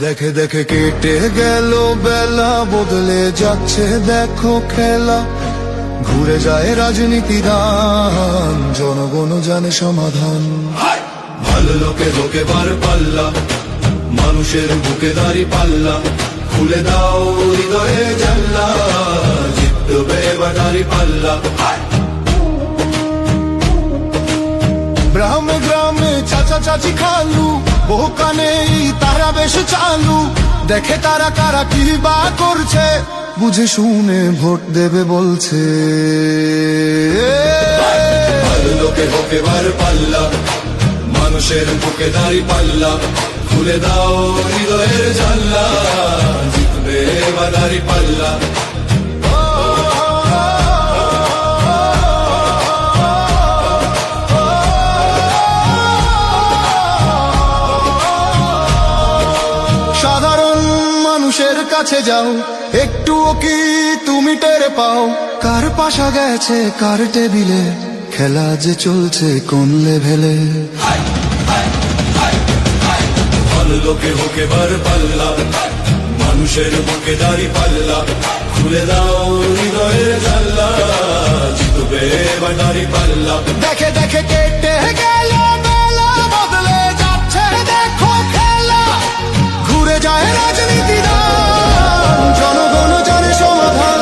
দেখে দেখে কেটে গেল বেলা, বদলে যাচ্ছে দেখো খেলা। ঘুরে যায় রাজনীতি দান, জনগণ জানে সমাধান। ভালো লোকে লোকে বার পাল্লা, মানুষের বুকে দাঁড়ি পাল্লা। খুলে দাও হৃদয়ে জানলা, জিতবে এবার দাঁড়ি পাল্লা। গ্রামে গ্রামে চাচা চাচি খালু, বহু কানে তারা বেশ চালু। দেখে তারা কারা কি বা করছে, বুঝে শুনে ভোট দেবে বলছে। ভালো লোকে হোকে বার পাল্লা, মানুষের বুকে দাঁড়ি পাল্লা। খুলে দাও হৃদয়ের জানলা, জিতবে এবার দাঁড়ি পাল্লা। সাধারণ মানুষের কাছে যাও, একটুও কি তুমি টের পাও? কার পাশা গেছে কার টেবিলে, খেলা যে চলছে কোন লেভেলে। ভালো লোকে হোকে বার পাল্লা, মানুষের বুকে দাঁড়ি পাল্লা। খুলে দাও হৃদয়ের জানলা, জিতবে এবার দাঁড়ি পাল্লা। দেখে দেখে কেটে গেল বেলা, বদলে যাচ্ছে দেখো খেলা। ঘুরে যায় রাজনীতি দান, জনগণ জানে সমাধান।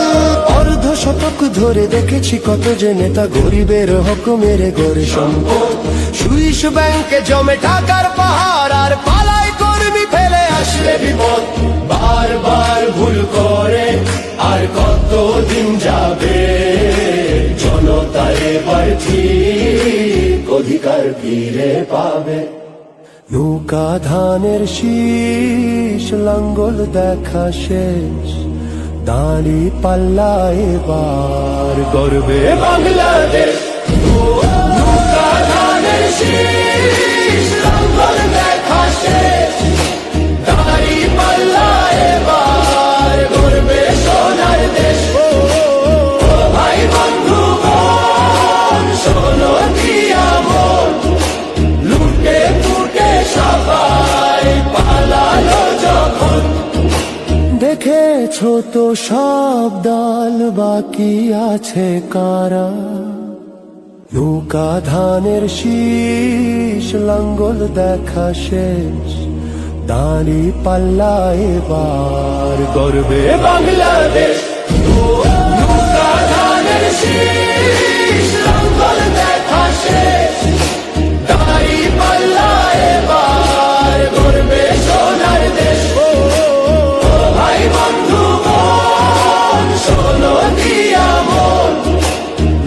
অর্ধ শতক ধরে দেখেছি কত যে নেতা গরিবের হক মেরে গড়ে সম্পদ। সুইস ব্যাংকে জমে টাকার পাহাড়, আর পালায় কর্মী ফেলে আসলে বিপদ। বারবার ভুল করে আর কতদিন যাবে, জনতা এবার ঠিক অধিকার ফিরে পাবে। নৌকা ধানের শীষ, লাঙ্গল দেখা শেষ, দাঁড়ি পাল্লা এবার গর্বে বাংলাদেশ। নৌকা ধানের শীষ, লাঙ্গল দেখা শেষ, দাঁড়ি পাল্লা এবার গর্বে সোনার দেশ। ভাই বন্ধু বোন, শোনো দিয়া মন, লুটে পুটে সবাই পালালো যখন। দেখেছো তো সব দল, বাকি আছে কারা? নৌকা ধানের শীষ, লাঙ্গল দেখা শেষ, দাঁড়ি পাল্লা এবার গর্বে বাংলাদেশ। নৌকা ধানের শীষ, লাঙ্গল দেখা শেষ, দাঁড়ি পাল্লা এবার গর্বে সোনার দেশ। ভাই বন্ধু বোন, শোনো দিয়া মন,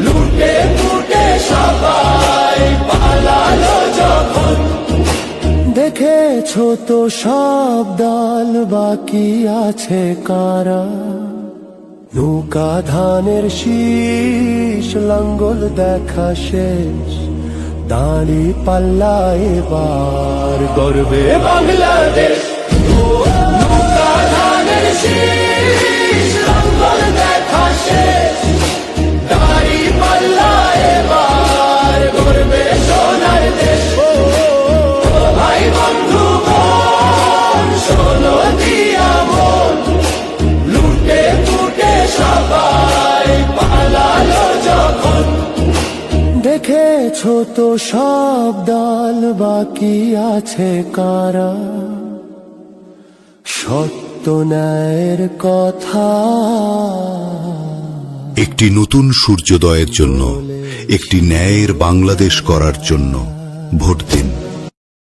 লুটে পুটে সবাই পালালো যখন। দেখেছো তো সব দল, বাকি আছে কারা? নৌকা ধানের শীষ, লাঙ্গল দেখা শেষ, দাঁড়ি পাল্লা এবার গর্বে বাংলাদেশ। নৌকা ধানের শীষ, লাঙ্গল দেখা শেষ, দাঁড়ি পাল্লা এবার গর্বে সোনার দেশ। ভাই বন্ধু বোন, শোনো দিয়া মন, লুটে পুটে সবাই পালালো যখন। দেখেছো তো সব দল, বাকি আছে কারা? সত্য ন্যায়ের কথা। একটি নতুন সূর্যোদয়ের জন্য, একটি ন্যায়ের বাংলাদেশ করার জন্য ভোট দিন।